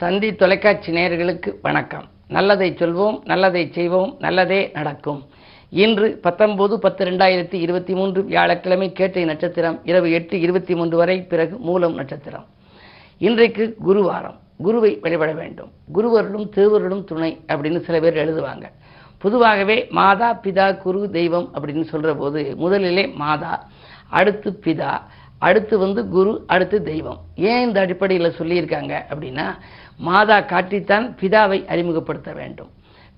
தந்தி தொலைக்காட்சி நேயர்களுக்கு வணக்கம். நல்லதை சொல்வோம், நல்லதை செய்வோம், நல்லதே நடக்கும். இன்று 19/10/2023 வியாழக்கிழமை கேட்டை நட்சத்திரம் இரவு 8:23 வரை, பிறகு மூலம் நட்சத்திரம். இன்றைக்கு குருவாரம். குருவை வழிபட வேண்டும். குருவருடும் திருவருடும் துணை அப்படின்னு சில பேர் எழுதுவாங்க. பொதுவாகவே மாதா பிதா குரு தெய்வம் அப்படின்னு சொல்ற போது முதலிலே மாதா, அடுத்து பிதா, அடுத்து குரு, அடுத்து தெய்வம். ஏன் இந்த அடிப்படையில் சொல்லியிருக்காங்க அப்படின்னா, மாதா காட்டித்தான் பிதாவை அறிமுகப்படுத்த வேண்டும்,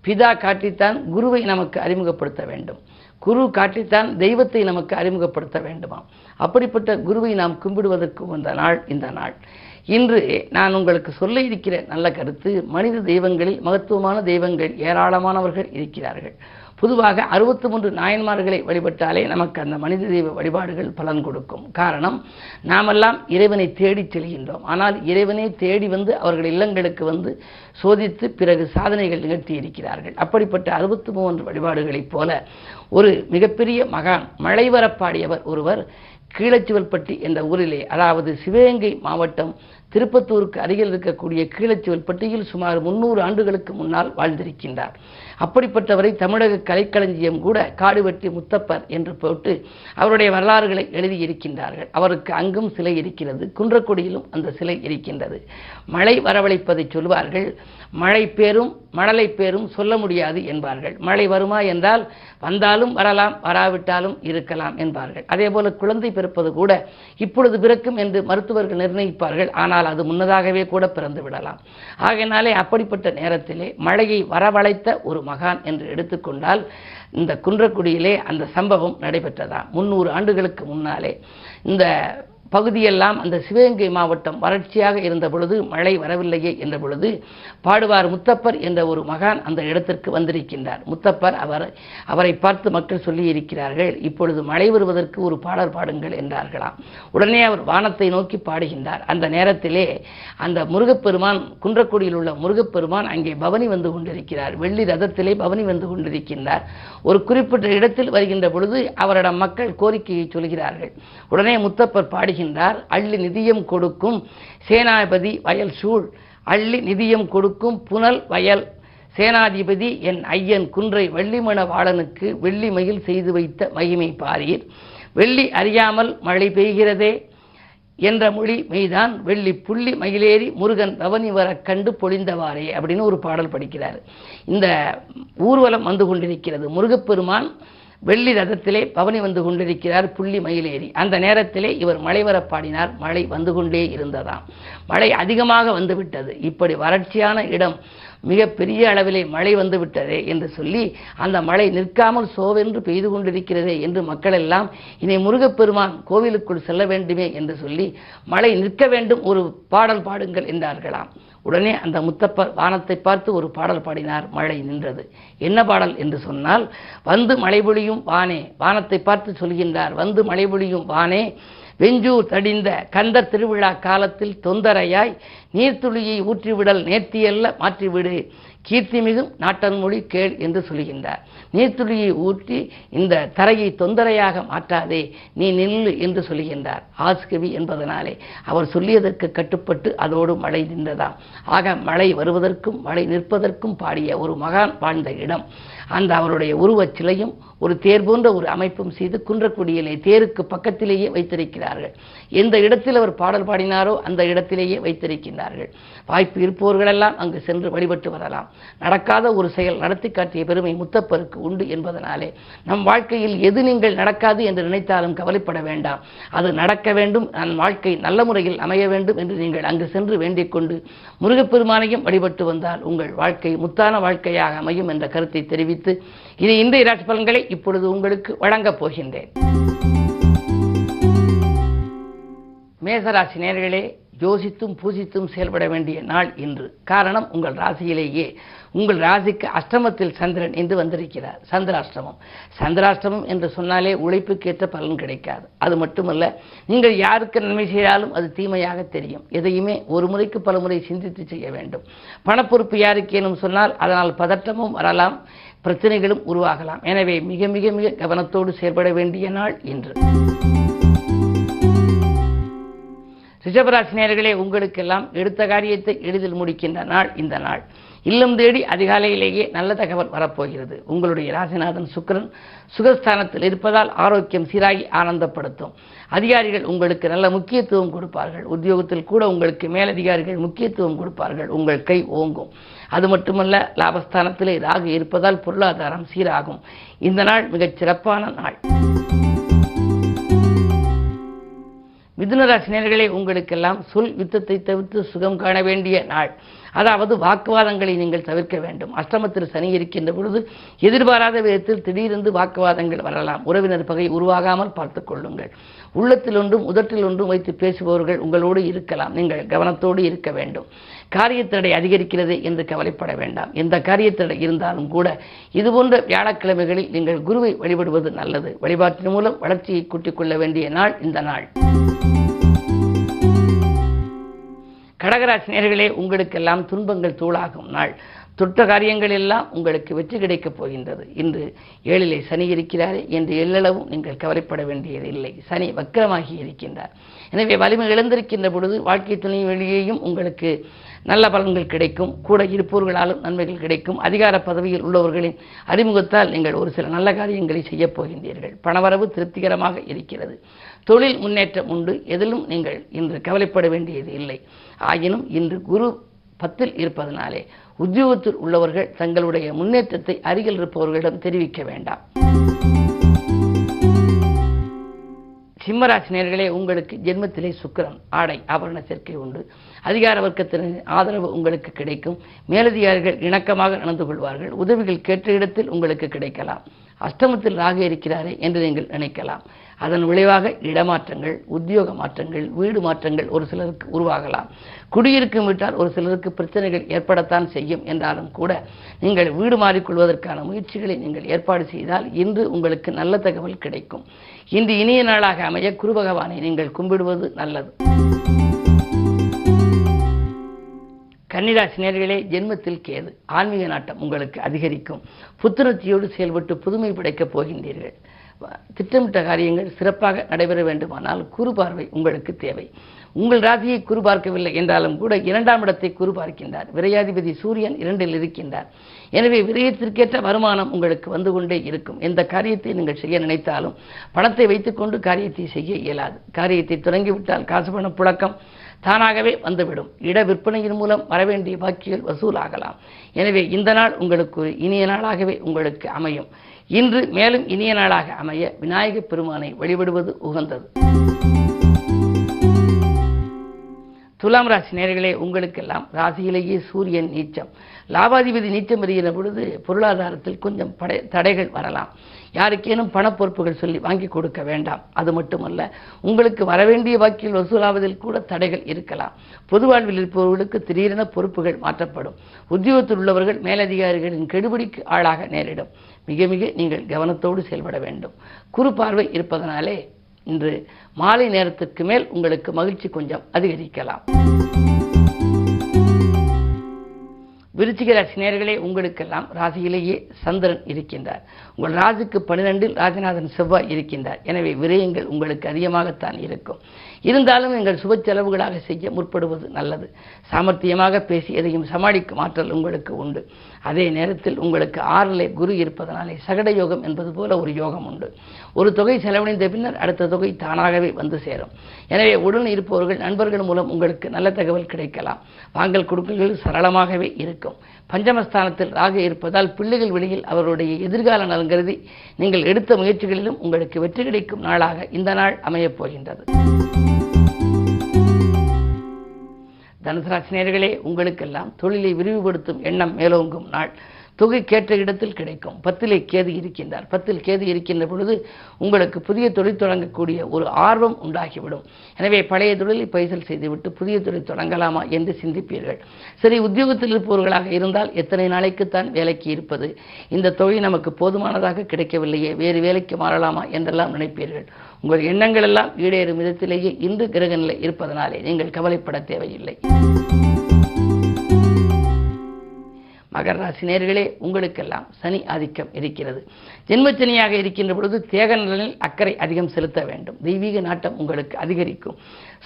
பிதா காட்டித்தான் குருவை நமக்கு அறிமுகப்படுத்த வேண்டும், குரு காட்டித்தான் தெய்வத்தை நமக்கு அறிமுகப்படுத்த வேண்டுமாம். அப்படிப்பட்ட குருவை நாம் கும்பிடுவதற்கு வந்த நாள் இந்த நாள். இன்று நான் உங்களுக்கு சொல்ல இருக்கிற நல்ல கருத்து, மனித தெய்வங்களில் மகத்துவமான தெய்வங்கள் ஏராளமானவர்கள் இருக்கிறார்கள். பொதுவாக 63 நாயன்மார்களை வழிபட்டாலே நமக்கு அந்த மனித தெய்வ வழிபாடுகள் பலன் கொடுக்கும். காரணம், நாமெல்லாம் இறைவனை தேடி செல்கின்றோம். ஆனால் இறைவனை தேடி அவர்கள் இல்லங்களுக்கு சோதித்து பிறகு சாதனைகள் நிகழ்த்தி இருக்கிறார்கள். அப்படிப்பட்ட 63 வழிபாடுகளைப் போல ஒரு மிகப்பெரிய மகான் மலைவரப்பாடியவர் ஒருவர் கீழச்சிவல்பட்டி என்ற ஊரிலே, அதாவது சிவகங்கை மாவட்டம் திருப்பத்தூருக்கு அருகில் இருக்கக்கூடிய கீழச்சிவல்பட்டியில் சுமார் 300 ஆண்டுகளுக்கு முன்னால் வாழ்ந்திருக்கின்றார். அப்படிப்பட்டவரை தமிழக கலைக்களஞ்சியம் கூட காடுவெட்டி முத்தப்பர் என்று போட்டு அவருடைய வரலாறுகளை எழுதியிருக்கின்றார்கள். அவருக்கு அங்கும் சிலை இருக்கிறது, குன்றக்குடியிலும் அந்த சிலை இருக்கின்றது. மழை வரவழைப்பதை சொல்வார்கள். மழை பேரும் மழலை பேரும் சொல்ல முடியாது என்பார்கள். மழை வருமா என்றால் வந்தாலும் வரலாம், வராவிட்டாலும் இருக்கலாம் என்பார்கள். அதே போல குழந்தை பிறப்பது கூட இப்பொழுது பிறக்கும் என்று மருத்துவர்கள் நிர்ணயிப்பார்கள். ஆனால் அது முன்னதாகவே கூட பிறந்து விடலாம். ஆகையினாலே அப்படிப்பட்ட நேரத்திலே மழையை வரவழைத்த ஒரு மகான் என்று எடுத்துக்கொண்டால் இந்த குன்றக்குடியிலே அந்த சம்பவம் நடைபெற்றதா. 300 ஆண்டுகளுக்கு முன்னாலே இந்த பகுதியெல்லாம் அந்த சிவகங்கை மாவட்டம் வறட்சியாக இருந்த பொழுது, மழை வரவில்லையே என்ற பொழுது, பாடுவார் முத்தப்பர் என்ற ஒரு மகான் அந்த இடத்திற்கு வந்திருக்கின்றார். முத்தப்பர் அவரை பார்த்து மக்கள் சொல்லி இருக்கிறார்கள், இப்பொழுது மழை வருவதற்கு ஒரு பாடல் பாடுங்கள் என்றார்களாம். உடனே அவர் வானத்தை நோக்கி பாடுகின்றார். அந்த நேரத்திலே அந்த முருகப்பெருமான், குன்றக்குடியில் உள்ள முருகப்பெருமான் அங்கே பவனி வந்து கொண்டிருக்கிறார். வெள்ளி ரதத்திலே பவனி வந்து கொண்டிருக்கின்றார். ஒரு குறிப்பிட்ட இடத்தில் வருகின்ற பொழுது அவரிடம் மக்கள் கோரிக்கையை சொல்கிறார்கள். உடனே முத்தப்பர் பாடுகிறார், அள்ளி நிதியம் கொடுக்கும் சேனாபதி வயல் சூழ், அள்ளி நிதியம் கொடுக்கும் புனல் வயல் சேனாதிபதி என் ஐயன் குன்றை வள்ளிமண வாளனுக்கு வெள்ளி மயில் செய்து வைத்த மகிமை பாரீர், வெள்ளி அறியாமல் மழை பெய்கிறதே என்ற மொழி மெய்தான், வெள்ளி புள்ளி மயிலேறி முருகன் பவனி வர கண்டு பொழிந்தவாறே அப்படின்னு ஒரு பாடல் படிக்கிறார். இந்த ஊர்வலம் வந்து கொண்டிருக்கிறது. முருகப்பெருமான் வெள்ளி ரதத்திலே பவனி வந்து கொண்டிருக்கிறார், புள்ளி மயிலேறி. அந்த நேரத்திலே இவர் மழை வர பாடினார். மழை வந்து கொண்டே இருந்ததாம். மழை அதிகமாக வந்துவிட்டது. இப்படி வறட்சியான இடம், மிக பெரிய அளவிலே மழை வந்து விட்டதே என்று சொல்லி அந்த மழை நிற்காமல் சோவென்று பெய்து கொண்டிருக்கிறதே என்று மக்கள் எல்லாம் இனி முருகப்பெருமான் கோவிலுக்குள் செல்ல வேண்டுமே என்று சொல்லி மழை நிற்க வேண்டும், ஒரு பாடல் பாடுங்கள் என்றார்களாம். உடனே அந்த முத்தப்பர் வானத்தை பார்த்து ஒரு பாடல் பாடினார். மழை நின்றது. என்ன பாடல் என்று சொன்னால், வந்து மழை பொழியும் வானே, வானத்தை பார்த்து சொல்கின்றார், வந்து மழை பொழியும் வானே, வெஞ்சூர் தடிந்த கந்த திருவிழா காலத்தில் தொந்தரையாய் நீர்த்துளியை ஊற்றிவிடல் நேர்த்தியல்ல மாற்றிவிடு, கீர்த்திமிகும் நாட்டன்மொழி கேள் என்று சொல்கின்றார். நீர்த்துளியை ஊற்றி இந்த தரையை தொந்தரையாக மாற்றாதே, நீ நில்லு என்று சொல்கின்றார். ஆஸ்கவி என்பதனாலே அவர் சொல்லியதற்கு கட்டுப்பட்டு அதோடு மழை நின்றதாம். ஆக மழை வருவதற்கும் மழை நிற்பதற்கும் பாடிய ஒரு மகான் வாழ்ந்த இடம். அந்த அவருடைய உருவச் சிலையும் ஒரு தேர் போன்ற ஒரு அமைப்பும் செய்து குன்றக்குடியிலே தேருக்கு பக்கத்திலேயே வைத்திருக்கிறார்கள். எந்த இடத்தில் அவர் பாடல் பாடினாரோ அந்த இடத்திலேயே வைத்திருக்கின்றார்கள். வாய்ப்பு இருப்பவர்களெல்லாம் அங்கு சென்று வழிபட்டு வரலாம். நடக்காத ஒரு செயல் நடத்தி காட்டிய பெருமை முத்தப்பருக்கு உண்டு என்பதனாலே நம் வாழ்க்கையில் எது நீங்கள் நடக்காது என்று நினைத்தாலும் கவலைப்பட வேண்டாம். அது நடக்க வேண்டும், நம் வாழ்க்கை நல்ல முறையில் அமைய வேண்டும் என்று நீங்கள் அங்கு சென்று வேண்டிக் கொண்டு முருகப்பெருமானையும் வழிபட்டு வந்தால் உங்கள் வாழ்க்கை முத்தான வாழ்க்கையாக அமையும் என்ற கருத்தை தெரிவித்து இனி இன்றைய ராசி பலன்களை இப்பொழுது உங்களுக்கு வழங்கப் போகின்றேன். மேசராசி நேயர்களே, யோசித்தும் பூசித்தும் செயல்பட வேண்டிய நாள் இன்று. காரணம், உங்கள் ராசியிலேயே உங்கள் ராசிக்கு அஷ்டமத்தில் சந்திரன் என்று வந்திருக்கிறார். சந்திராஷ்டமம். சந்திராஷ்டமம் என்று சொன்னாலே உழைப்புக்கேற்ற பலன் கிடைக்காது. அது மட்டுமல்ல, நீங்கள் யாருக்கு நன்மை செய்தாலும் அது தீமையாக தெரியும். எதையுமே ஒரு முறைக்கு பல முறை சிந்தித்து செய்ய வேண்டும். பணப்பொறுப்பு யாருக்கேனும் சொன்னால் அதனால் பதற்றமும் வரலாம், பிரச்சனைகளும் உருவாகலாம். எனவே மிக மிக மிக கவனத்தோடு செயல்பட வேண்டிய நாள் இன்று. ரிஷபராசி நேயர்களே, உங்களுக்கெல்லாம் எடுத்த காரியத்தை எளிதில் முடிக்கின்ற நாள் இந்த நாள். இல்லம் தேடி அதிகாலையிலேயே நல்ல தகவல் வரப்போகிறது. உங்களுடைய ராசிநாதன் சுக்கிரன் சுகஸ்தானத்தில் இருப்பதால் ஆரோக்கியம் சீராகி ஆனந்தப்படுத்தும். அதிகாரிகள் உங்களுக்கு நல்ல முக்கியத்துவம் கொடுப்பார்கள். உத்தியோகத்தில் கூட உங்களுக்கு மேலதிகாரிகள் முக்கியத்துவம் கொடுப்பார்கள். உங்கள் கை ஓங்கும். அது மட்டுமல்ல, லாபஸ்தானத்திலே ராகு இருப்பதால் பொருளாதாரம் சீராகும். இந்த நாள் மிகச் சிறப்பான நாள். மிதுனராசி நேயர்களே, உங்களுக்கெல்லாம் சொல் யுத்தத்தை தவிர்த்து சுகம் காண வேண்டிய நாள். அதாவது வாக்குவாதங்களை நீங்கள் தவிர்க்க வேண்டும். அஷ்டமத்தில் சனி இருக்கின்ற பொழுது எதிர்பாராத விதத்தில் திடீரென்று வாக்குவாதங்கள் வரலாம். உறவினர் பகை உருவாகாமல் பார்த்துக் கொள்ளுங்கள். உள்ளத்தில் ஒன்றும் உதட்டில் ஒன்றும் வைத்து பேசுபவர்கள் உங்களோடு இருக்கலாம். நீங்கள் கவனத்தோடு இருக்க வேண்டும். காரியத்தடை அதிகரிக்கிறது என்று கவலைப்பட வேண்டாம். எந்த காரியத்தடை இருந்தாலும் கூட இதுபோன்ற வியாழக்கிழமைகளில் நீங்கள் குருவை வழிபடுவது நல்லது. வழிபாட்டின் மூலம் வளர்ச்சியை கூட்டிக் கொள்ள வேண்டிய நாள் இந்த நாள். கடகராசி நேயர்களே, உங்களுக்கெல்லாம் துன்பங்கள் தூளாகும் நாள். தொட்ட காரியங்கள் எல்லாம் உங்களுக்கு வெற்றி கிடைக்கப் போகின்றது. இன்று 7லே சனி இருக்கிறாரே என்று எல்லளவும் நீங்கள் கவலைப்பட வேண்டியது இல்லை. சனி வக்கரமாகி இருக்கின்றார். எனவே வலிமை இழந்திருக்கின்ற பொழுது வாழ்க்கை துணை வழியேயும் உங்களுக்கு நல்ல பலன்கள் கிடைக்கும். கூட இருப்பவர்களாலும் நன்மைகள் கிடைக்கும். அதிகார பதவியில் உள்ளவர்களின் அறிமுகத்தால் நீங்கள் ஒரு சில நல்ல காரியங்களை செய்யப் போகின்றீர்கள். பணவரவு திருப்திகரமாக இருக்கிறது. தொழில் முன்னேற்றம் உண்டு. எதிலும் நீங்கள் இன்று கவலைப்பட வேண்டியது இல்லை. ஆயினும் இன்று குரு 10ல் இருப்பதனாலே உத்தியோகத்தில் உள்ளவர்கள் தங்களுடைய முன்னேற்றத்தை அருகில் இருப்பவர்களிடம் தெரிவிக்க வேண்டாம். சிம்மராசி நேயர்களே, உங்களுக்கு ஜென்மத்திலே சுக்கிரன் ஆடை ஆபரண சேர்க்கை உண்டு. அதிகார வர்க்கத்தின் ஆதரவு உங்களுக்கு கிடைக்கும். மேலதிகாரிகள் இணக்கமாக நடந்து கொள்வார்கள். உதவிகள் கேட்ட இடத்தில் உங்களுக்கு கிடைக்கலாம். அஷ்டமத்தில் ராகு இருக்கிறாரே என்று நீங்கள் நினைக்கலாம். அதன் விளைவாக இடமாற்றங்கள், உத்தியோக மாற்றங்கள், வீடு மாற்றங்கள் ஒரு சிலருக்கு உருவாகலாம். குடியிருக்கும் வீட்டால் ஒரு சிலருக்கு பிரச்சனைகள் ஏற்படத்தான் செய்யும். என்றாலும் கூட நீங்கள் வீடு மாறிக்கொள்வதற்கான முயற்சிகளை நீங்கள் ஏற்பாடு செய்தால் இன்று உங்களுக்கு நல்ல தகவல் கிடைக்கும். இன்று இனிய நாளாக அமைய குரு பகவானை நீங்கள் கும்பிடுவது நல்லது. கன்னிராசி நேயர்களே, ஜென்மத்தில் கேது. ஆன்மீக நாட்டம் உங்களுக்கு அதிகரிக்கும். புத்துணர்ச்சியோடு செயல்பட்டு புதுமை படைக்கப் போகின்றீர்கள். திட்டமிட்ட காரியங்கள் சிறப்பாக நடைபெற வேண்டுமானால் குரு பார்வை உங்களுக்கு தேவை. உங்கள் ராசியை குரு பார்க்கவில்லை என்றாலும் கூட 2ஆம் இடத்தை குரு பார்க்கின்றார். விரையாதிபதி சூரியன் 2ல் இருக்கின்றார். எனவே விரயத்திற்கேற்ற வருமானம் உங்களுக்கு வந்து கொண்டே இருக்கும். எந்த காரியத்தை நீங்கள் செய்ய நினைத்தாலும் பணத்தை வைத்துக்கொண்டு காரியத்தை செய்ய இயலாது. காரியத்தை தொடங்கிவிட்டால் காசு பண புழக்கம் தானாகவே வந்துவிடும். இட விற்பனையின் மூலம் வரவேண்டிய பாக்கிகள் வசூலாகலாம். எனவே இந்த நாள் உங்களுக்கு ஒரு இனிய நாளாகவே உங்களுக்கு அமையும். இன்று மேலும் இனிய நாளாக அமைய விநாயகப் பெருமானை வழிபடுவது உகந்தது. துலாம் ராசி நேயர்களே, உங்களுக்கெல்லாம் ராசியிலேயே சூரியன் நீச்சம். லாபாதிபதி நீச்சம் பெறுகிற பொழுது பொருளாதாரத்தில் கொஞ்சம் தடைகள் வரலாம். யாருக்கேனும் பண பொறுப்புகள் சொல்லி வாங்கி கொடுக்க வேண்டாம். அது மட்டுமல்ல, உங்களுக்கு வரவேண்டிய பாக்கியில் வசூலாவதில் கூட தடைகள் இருக்கலாம். பொது வாழ்வில் இருப்பவர்களுக்கு திடீரென பொறுப்புகள் மாற்றப்படும். உத்தியோகத்தில் உள்ளவர்கள் மேலதிகாரிகளின் கெடுபிடிக்கு ஆளாக நேரிடும். மிக மிக நீங்கள் கவனத்தோடு செயல்பட வேண்டும். குரு பார்வை இருப்பதனாலே இன்று மாலை நேரத்துக்கு மேல் உங்களுக்கு மகிழ்ச்சி கொஞ்சம் அதிகரிக்கலாம். விருச்சிக ராசி நேயர்களே, உங்களுக்கெல்லாம் ராசியிலேயே சந்திரன் இருக்கின்றார். உங்கள் ராசிக்கு 12ல் ராஜநாதன் செவ்வாய் இருக்கின்றார். எனவே விரயங்கள் உங்களுக்கு அதிகமாகத்தான் இருக்கும். இருந்தாலும் நீங்கள் சுப செலவுகளாக செய்ய முற்படுவது நல்லது. சாமர்த்தியமாக பேசி எதையும் சமாளிக்கும் ஆற்றல் உங்களுக்கு உண்டு. அதே நேரத்தில் உங்களுக்கு 6லே குரு இருப்பதனாலே சகட யோகம் என்பது போல ஒரு யோகம் உண்டு. ஒரு தொகை செலவழிந்த பின்னர் அடுத்த தொகை தானாகவே வந்து சேரும். எனவே உடன் இருப்பவர்கள் நண்பர்கள் மூலம் உங்களுக்கு நல்ல தகவல் கிடைக்கலாம். வாங்கல் கொடுக்கல்கள் சரளமாகவே இருக்கும். பஞ்சமஸ்தானத்தில் ராகு இருப்பதால் பிள்ளைகள் வெளியில் அவருடைய எதிர்கால நலன் கருதி நீங்கள் எடுத்த முயற்சிகளிலும் உங்களுக்கு வெற்றி கிடைக்கும் நாளாக இந்த நாள் அமையப் போகின்றது. தனுசு ராசி நேயர்களே, உங்களுக்கெல்லாம் தொழிலை விரிவுபடுத்தும் எண்ணம் மேலோங்கும் நாள். தொகை கேட்ட இடத்தில் கிடைக்கும். 10லே கேது இருக்கின்றார். 10ல் கேது இருக்கின்ற பொழுது உங்களுக்கு புதிய தொழில் தொடங்கக்கூடிய ஒரு ஆர்வம் உண்டாகிவிடும். எனவே பழைய தொழிலை பைசல் செய்துவிட்டு புதிய தொழில் தொடங்கலாமா என்று சிந்திப்பீர்கள். சரி, உத்தியோகத்தில் இருப்பவர்களாக இருந்தால் எத்தனை நாளைக்குத்தான் வேலைக்கு இருப்பது, இந்த தொகை நமக்கு போதுமானதாக கிடைக்கவில்லையே, வேறு வேலைக்கு மாறலாமா என்றெல்லாம் நினைப்பீர்கள். உங்கள் எண்ணங்கள் எல்லாம் ஈடேறும் விதத்திலேயே இன்று கிரக நிலை இருப்பதனாலே நீங்கள் கவலைப்பட தேவையில்லை. மகர ராசி நேயர்களே, உங்களுக்கெல்லாம் சனி ஆதிக்கம் இருக்கிறது. ஜென்மச்சனியாக இருக்கின்ற பொழுது தேக நலனில் அக்கறை அதிகம் செலுத்த வேண்டும். தெய்வீக நாட்டம் உங்களுக்கு அதிகரிக்கும்.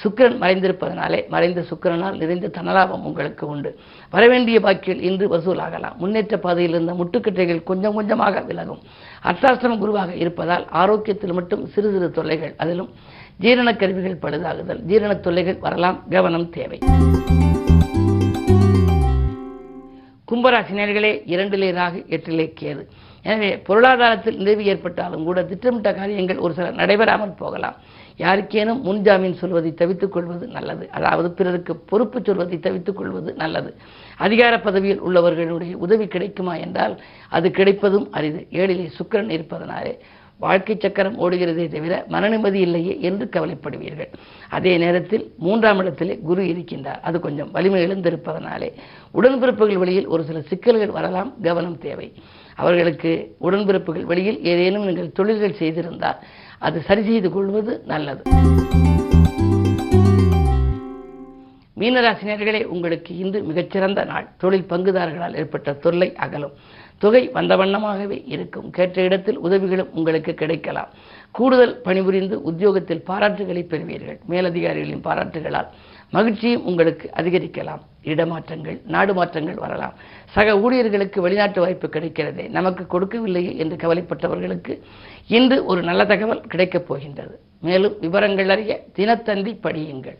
சுக்கிரன் மறைந்திருப்பதனாலே மறைந்த சுக்கிரனால் நிறைந்த தனலாபம் உங்களுக்கு உண்டு. வரவேண்டிய பாக்கியில் இன்று வசூலாகலாம். முன்னேற்ற பாதையில் இருந்த முட்டுக்கட்டைகள் கொஞ்சம் கொஞ்சமாக விலகும். அர்த்தாஷ்டம குருவாக இருப்பதால் ஆரோக்கியத்தில் மட்டும் சிறு சிறு தொல்லைகள், அதிலும் ஜீரண கருவிகள் பழுதாகுதல், ஜீரண தொல்லைகள் வரலாம். கவனம் தேவை. கும்பராசி நேயர்களே, 2 ராகு 8 கேது. எனவே பொருளாதாரத்தில் நிறைவு ஏற்பட்டாலும் கூட திட்டமிட்ட காரியங்கள் ஒரு சில நடைபெறாமல் போகலாம். யாருக்கேனும் முன்ஜாமீன் சொல்வதை தவித்துக் கொள்வது நல்லது. அதாவது பிறருக்கு பொறுப்பு சொல்வதை தவித்துக் கொள்வது நல்லது. அதிகார பதவியில் உள்ளவர்களுடைய உதவி கிடைக்குமா என்றால் அது கிடைப்பதும் அரிது. 7 சுக்கிரன் இருப்பதனாலே வாழ்க்கை சக்கரம் ஓடுகிறதே தவிர மனநிம்மதி இல்லையே என்று கவலைப்படுவீர்கள். அதே நேரத்தில் 3ஆம் இடத்திலே குரு இருக்கின்றார். அது கொஞ்சம் வலிமை இழந்திருப்பதனாலே உடன்பிறப்புகள் வழியில் ஒரு சில சிக்கல்கள் வரலாம். கவனம் தேவை. அவர்களுக்கு உடன்பிறப்புகள் வழியில் ஏதேனும் நீங்கள் தொழில்கள் செய்திருந்தால் அது சரி செய்து கொள்வது நல்லது. மீனராசினியர்களே, உங்களுக்கு இன்று மிகச்சிறந்த நாள். தொழில் பங்குதாரர்களால் ஏற்பட்ட தொல்லை அகலும். தொகை வந்த வண்ணமாகவே இருக்கும். கேட்ட இடத்தில் உதவிகளும் உங்களுக்கு கிடைக்கலாம். கூடுதல் பணிபுரிந்து உத்தியோகத்தில் பாராட்டுகளை பெறுவீர்கள். மேலதிகாரிகளின் பாராட்டுகளால் மகிழ்ச்சியும் உங்களுக்கு அதிகரிக்கலாம். இடமாற்றங்கள், நாடு மாற்றங்கள் வரலாம். சக ஊழியர்களுக்கு வெளிநாட்டு வாய்ப்பு கிடைக்கிறதே, நமக்கு கொடுக்கவில்லையே என்று கவலைப்பட்டவர்களுக்கு இன்று ஒரு நல்ல தகவல் கிடைக்கப் போகின்றது. மேலும் விவரங்கள் அறிய தினத்தந்தி படியுங்கள்.